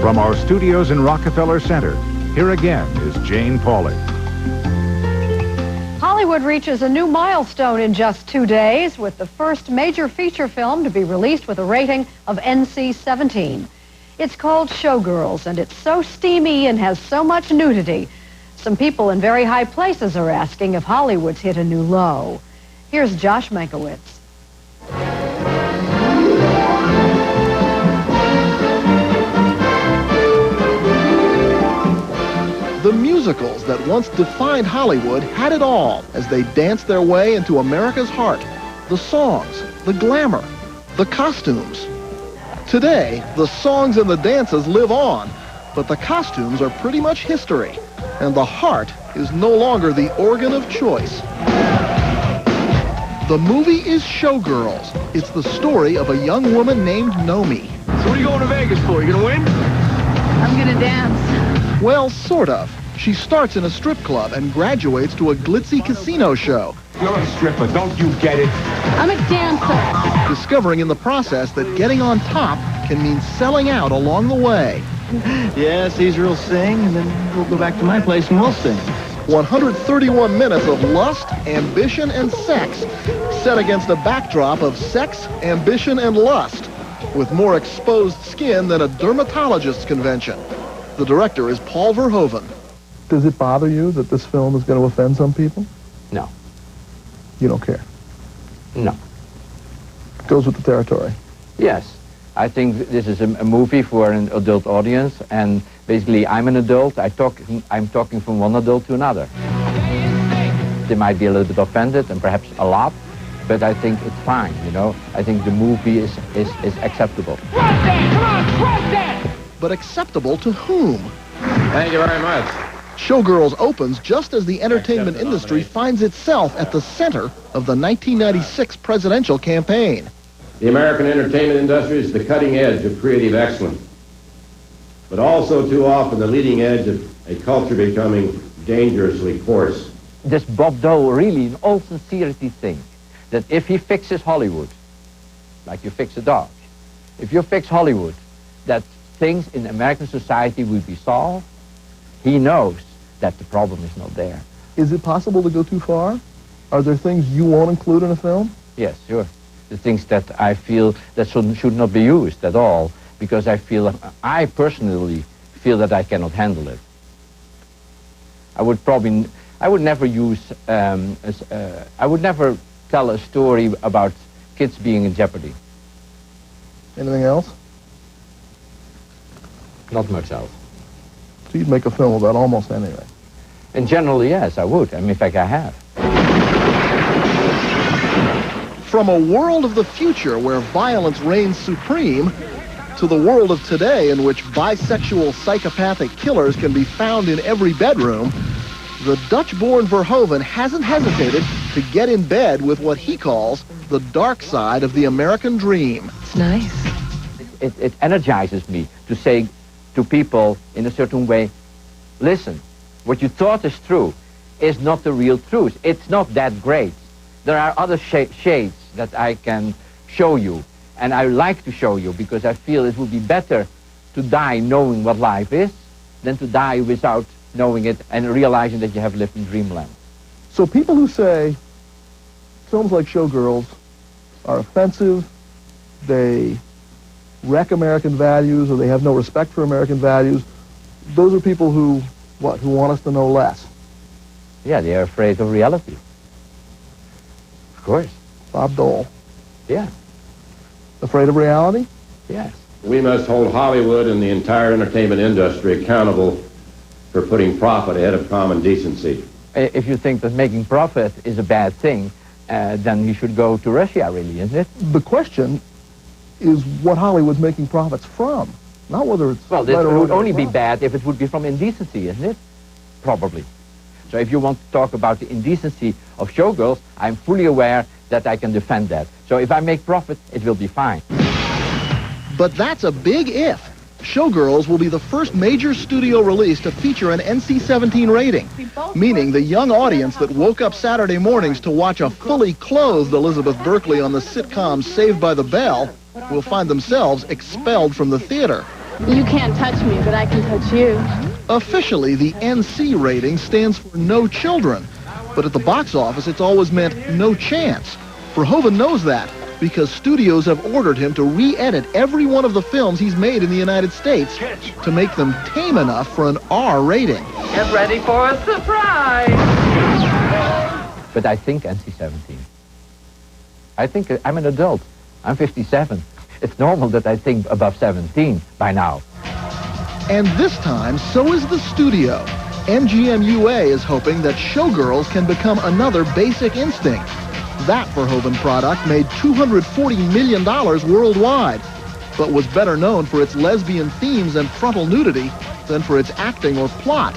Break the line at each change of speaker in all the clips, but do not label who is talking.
From our studios in Rockefeller Center, here again is Jane Pauley.
Hollywood reaches a new milestone in just 2 days with the first major feature film to be released with a rating of NC-17. It's called Showgirls, and it's so steamy and has so much nudity. Some people in very high places are asking if Hollywood's hit a new low. Here's Josh Mankiewicz.
The musicals that once defined Hollywood had it all as they danced their way into America's heart. The songs, the glamour, the costumes. Today, the songs and the dances live on, but the costumes are pretty much history, and the heart is no longer the organ of choice. The movie is Showgirls. It's the story of a young woman named Nomi.
So what are you going to Vegas for? You gonna win?
I'm gonna dance.
Well, sort of. She starts in a strip club and graduates to a glitzy casino show.
You're a stripper, don't you get it?
I'm a dancer.
Discovering in the process that getting on top can mean selling out along the way.
Yeah, Caesar will sing, and then we'll go back to my place and we'll sing.
131 minutes of lust, ambition, and sex, set against a backdrop of sex, ambition, and lust, with more exposed skin than a dermatologist's convention. The director is Paul Verhoeven.
Does it bother you that this film is going to offend some people?
No.
You don't care?
No.
Goes with the territory.
Yes. I think this is a movie for an adult audience, and basically I'm an adult. I'm talking from one adult to another. They might be a little bit offended, and perhaps a lot, but I think it's fine, you know. I think the movie is acceptable.
But acceptable to whom?
Thank you very much.
Showgirls opens just as the entertainment industry finds itself at the center of the 1996 presidential campaign.
The American entertainment industry is the cutting edge of creative excellence, but also too often the leading edge of a culture becoming dangerously coarse.
Does Bob Dole really, in all sincerity, think that if he fixes Hollywood, like you fix a dog, if you fix Hollywood, that things in American society will be solved? He knows that the problem is not there.
Is it possible to go too far? Are there things you won't include in a film?
Yes, sure. The things that I feel that should not be used at all, because I personally feel that I cannot handle it. I would never tell a story about kids being in jeopardy.
Anything else?
Not much else.
So you'd make a film about almost anything?
And generally, yes, I would. I mean, in fact, I have.
From a world of the future where violence reigns supreme, to the world of today in which bisexual psychopathic killers can be found in every bedroom, the Dutch-born Verhoeven hasn't hesitated to get in bed with what he calls the dark side of the American dream.
It's nice.
It energizes me to say to people in a certain way, listen, what you thought is true is not the real truth. It's not that great. There are other shades that I can show you, and I like to show you because I feel it would be better to die knowing what life is than to die without knowing it and realizing that you have lived in dreamland.
So people who say films like Showgirls are offensive, they wreck American values, or they have no respect for American values, those are people who, what, who want us to know less?
Yeah, they are afraid of reality. Of course.
Bob Dole.
Yeah.
Afraid of reality?
Yes.
We must hold Hollywood and the entire entertainment industry accountable for putting profit ahead of common decency.
If you think that making profit is a bad thing, then you should go to Russia, really, isn't it?
The question is what Hollywood's making profits from, not whether it's...
Well, this would only be bad if it would be from indecency, isn't it? Probably. So if you want to talk about the indecency of Showgirls, I'm fully aware that I can defend that. So if I make profit, it will be fine.
But that's a big if. Showgirls will be the first major studio release to feature an NC-17 rating, meaning the young audience that woke up Saturday mornings to watch a fully clothed Elizabeth Berkley on the sitcom Saved by the Bell will find themselves expelled from the theater.
You can't touch me, but I can touch you.
Officially, the NC rating stands for no children, but at the box office, it's always meant no chance. Verhoeven knows that, because studios have ordered him to re-edit every one of the films he's made in the United States to make them tame enough for an R rating.
Get ready for a surprise!
But I think NC-17. I think I'm an adult. I'm 57. It's normal that I think above 17 by now.
And this time, so is the studio. MGM UA is hoping that Showgirls can become another Basic Instinct. That Verhoeven product made $240 million worldwide, but was better known for its lesbian themes and frontal nudity than for its acting or plot.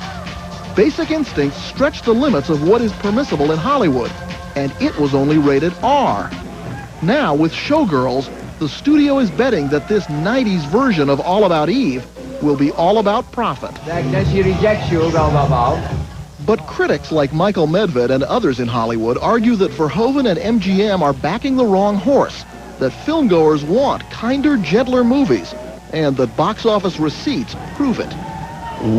Basic Instinct stretched the limits of what is permissible in Hollywood, and it was only rated R. Now, with Showgirls, the studio is betting that this 90s version of All About Eve will be all about profit.
Then she rejects you,
But critics like Michael Medved and others in Hollywood argue that Verhoeven and MGM are backing the wrong horse, that filmgoers want kinder, gentler movies, and that box office receipts prove it.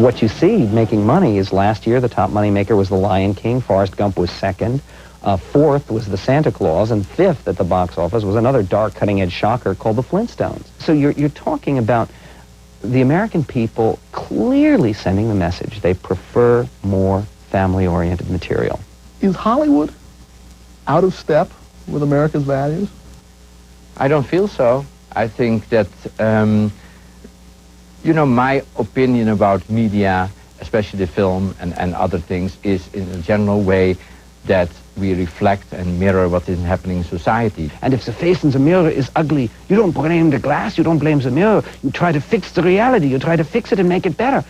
What you see making money is last year the top money maker was The Lion King, Forrest Gump was second, fourth was The Santa Claus, and fifth at the box office was another dark cutting-edge shocker called The Flintstones. So you're talking about the American people clearly sending the message they prefer more family-oriented material.
Is Hollywood out of step with America's values?
I don't feel so. I think that, my opinion about media, especially the film and other things, is in a general way that we reflect and mirror what is happening in society.
And if the face in the mirror is ugly, you don't blame the glass, you don't blame the mirror. You try to fix the reality. You try to fix it and make it better.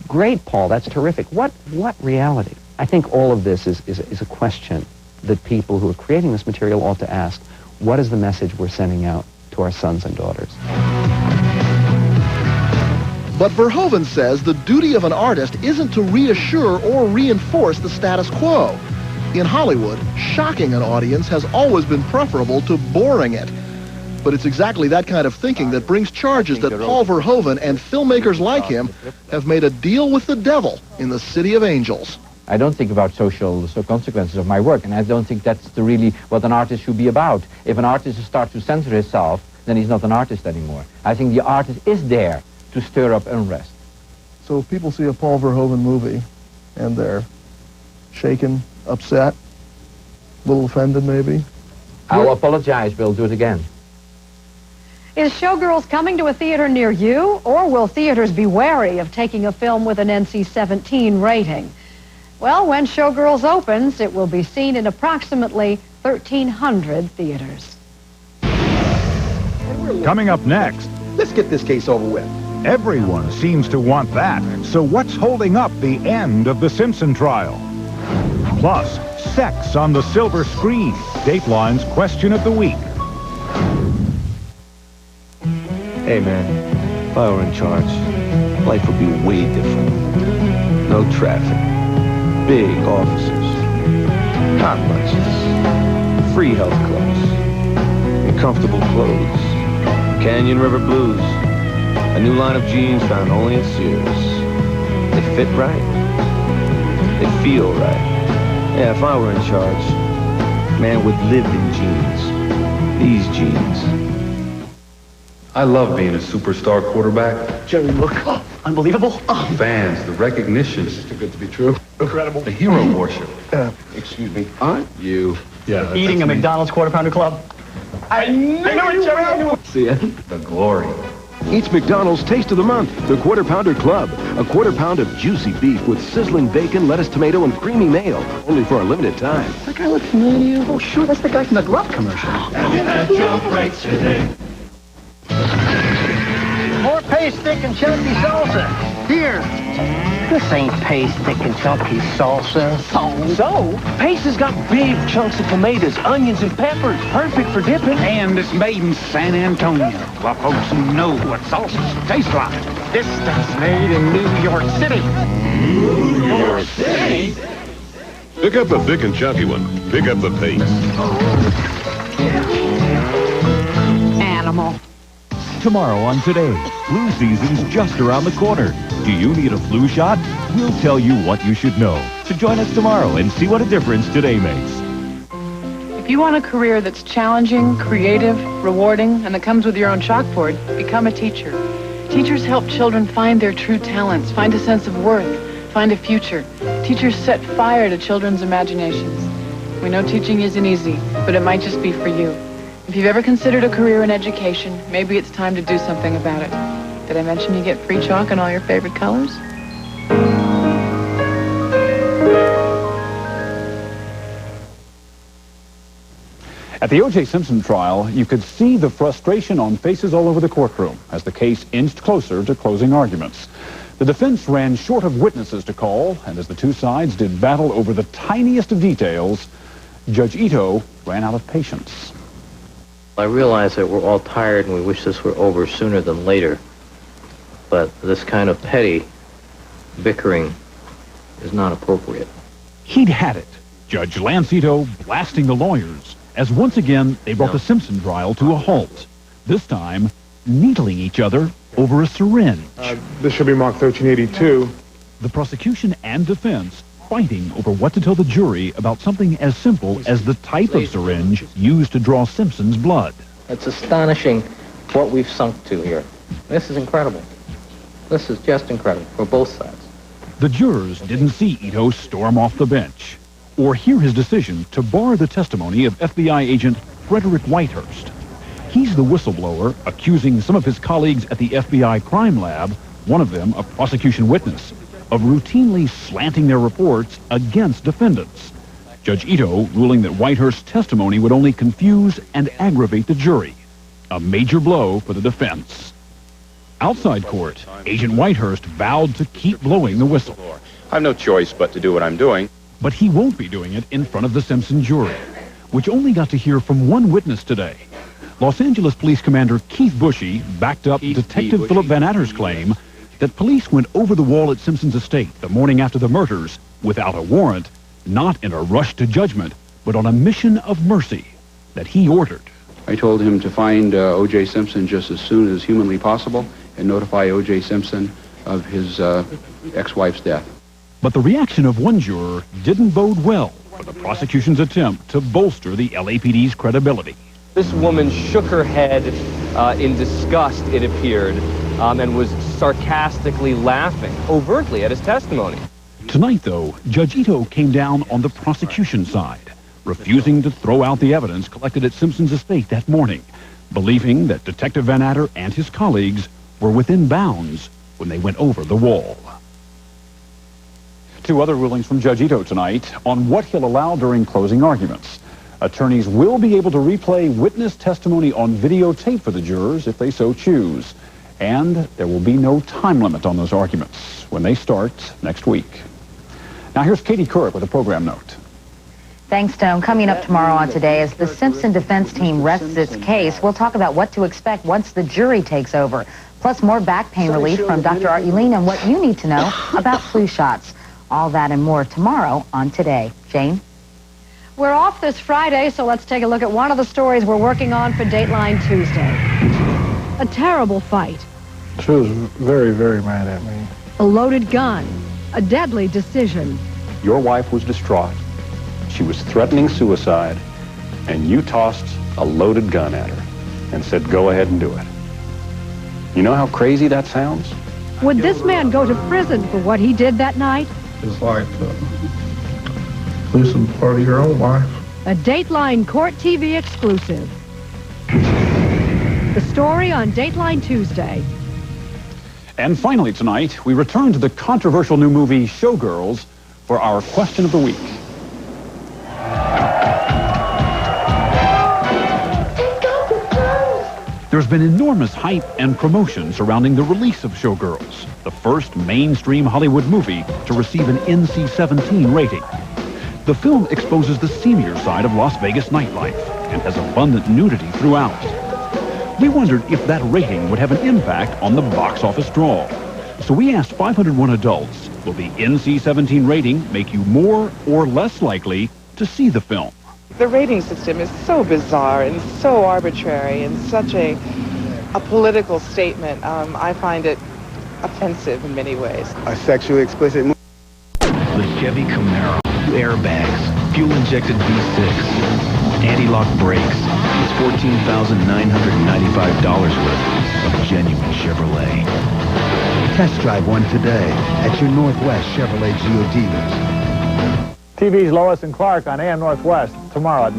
Great, Paul. That's terrific. What reality? I think all of this is a question that people who are creating this material ought to ask. What is the message we're sending out to our sons and daughters?
But Verhoeven says the duty of an artist isn't to reassure or reinforce the status quo. In Hollywood, shocking an audience has always been preferable to boring it. But it's exactly that kind of thinking that brings charges that Paul Verhoeven and filmmakers like him have made a deal with the devil in the City of Angels.
I don't think about social consequences of my work, and I don't think that's really what an artist should be about. If an artist starts to censor himself, then he's not an artist anymore. I think the artist is there to stir up unrest.
So if people see a Paul Verhoeven movie and they're shaken, upset, a little offended maybe?
I'll apologize, we'll do it again.
Is Showgirls coming to a theater near you, or will theaters be wary of taking a film with an NC-17 rating? Well, when Showgirls opens, it will be seen in approximately 1,300 theaters.
Coming up next,
Let's get this case over with.
everyone seems to want that. So what's holding up the end of the Simpson trial? Plus, sex on the silver screen. Dateline's question of the week.
Hey man, if I were in charge, life would be way different. No traffic, big offices, hot lunches, free health clubs, and comfortable clothes. Canyon River Blues, a new line of jeans found only at Sears. They fit right, they feel right. Yeah, if I were in charge, man would live in jeans. These jeans.
I love being a superstar quarterback.
Jerry, look. Oh, unbelievable. Oh.
Fans, the recognition.
It's too good to be true. Incredible.
The hero worship.
Excuse me. Aren't you?
Yeah.
Eating a McDonald's Quarter Pounder Club. I knew it, Jerry. I knew it.
See it? The glory.
Each McDonald's Taste of the Month, the Quarter Pounder Club. A quarter pound of juicy beef with sizzling bacon, lettuce, tomato, and creamy mayo. Only for a limited time.
That guy look familiar to you? Oh, sure, that's the guy from the Glove commercial.
Have you had your breaks today?
More paste, thick, and chunky salsa. Here. This ain't paste, thick, and chunky salsa. So? Paste has got big chunks of tomatoes, onions, and peppers. Perfect for dipping.
And it's made in San Antonio. Well, folks who know what salsas taste like. This stuff's made in New York City.
New York City?
Pick up the thick and chunky one. Pick up the paste.
Animal.
Tomorrow on Today, flu season's just around the corner. Do you need a flu shot? We'll tell you what you should know. So join us tomorrow and see what a difference today makes.
If you want a career that's challenging, creative, rewarding, and that comes with your own chalkboard, become a teacher. Teachers help children find their true talents, find a sense of worth, find a future. Teachers set fire to children's imaginations. We know teaching isn't easy, but it might just be for you. If you've ever considered a career in education, maybe it's time to do something about it. Did I mention you get free chalk in all your favorite colors?
At the O.J. Simpson trial, you could see the frustration on faces all over the courtroom as the case inched closer to closing arguments. The defense ran short of witnesses to call, and as the two sides did battle over the tiniest of details, Judge Ito ran out of patience.
I realize that we're all tired and we wish this were over sooner than later, but this kind of petty bickering is not appropriate.
He'd had it. Judge Lance Ito blasting the lawyers, as once again they brought the Simpson trial to a halt, this time needling each other over a syringe.
This should be marked 1382.
The prosecution and defense fighting over what to tell the jury about something as simple as the type of syringe used to draw Simpson's blood.
It's astonishing what we've sunk to here. This is incredible. This is just incredible for both sides.
The jurors didn't see Ito storm off the bench or hear his decision to bar the testimony of FBI agent Frederick Whitehurst. He's the whistleblower accusing some of his colleagues at the FBI crime lab, one of them a prosecution witness, of routinely slanting their reports against defendants. Judge Ito ruling that Whitehurst's testimony would only confuse and aggravate the jury. A major blow for the defense. Outside court, Agent Whitehurst vowed to keep blowing the whistle.
I have no choice but to do what I'm doing.
But he won't be doing it in front of the Simpson jury, which only got to hear from one witness today. Los Angeles Police Commander Keith Bushy backed up Detective Philip Van Atter's claim that police went over the wall at Simpson's estate the morning after the murders without a warrant, not in a rush to judgment, but on a mission of mercy that he ordered.
I told him to find O.J. Simpson just as soon as humanly possible and notify O.J. Simpson of his ex-wife's death.
But the reaction of one juror didn't bode well for the prosecution's attempt to bolster the LAPD's credibility.
This woman shook her head in disgust, it appeared, and was sarcastically laughing overtly at his testimony.
Tonight, though, Judge Ito came down on the prosecution side, refusing to throw out the evidence collected at Simpson's estate that morning, believing that Detective Van Atter and his colleagues were within bounds when they went over the wall. Two other rulings from Judge Ito tonight on what he'll allow during closing arguments. Attorneys will be able to replay witness testimony on videotape for the jurors if they so choose. And there will be no time limit on those arguments when they start next week. Now here's Katie Couric with a program note.
Thanks, Stone. Coming up tomorrow on Today, as the Simpson defense team rests its case, we'll talk about what to expect once the jury takes over. Plus more back pain relief from Dr. Art Uline and what you need to know about flu shots. All that and more tomorrow on Today. Jane?
We're off this Friday, so let's take a look at one of the stories we're working on for Dateline Tuesday. A terrible fight.
She was very, very mad at me.
A loaded gun. A deadly decision.
Your wife was distraught. She was threatening suicide, and you tossed a loaded gun at her and said, go ahead and do it. You know how crazy that sounds?
Would this man go to prison for what he did that night?
It's like losing part of your own life.
A Dateline Court TV exclusive. The story on Dateline Tuesday.
And finally tonight, we return to the controversial new movie Showgirls for our question of the week. There's been enormous hype and promotion surrounding the release of Showgirls, the first mainstream Hollywood movie to receive an NC-17 rating. The film exposes the seamier side of Las Vegas nightlife and has abundant nudity throughout. We wondered if that rating would have an impact on the box office draw. So we asked 501 adults, will the NC-17 rating make you more or less likely to see the film?
The rating system is so bizarre and so arbitrary and such a
a political statement. I find it offensive in many ways.
A sexually explicit movie.
The Chevy Camaro. Airbags, fuel-injected V6, anti-lock brakes. It's $14,995 worth of genuine Chevrolet.
Test drive one today at your Northwest Chevrolet Geo dealers.
TV's Lois and Clark on AM Northwest tomorrow at 9.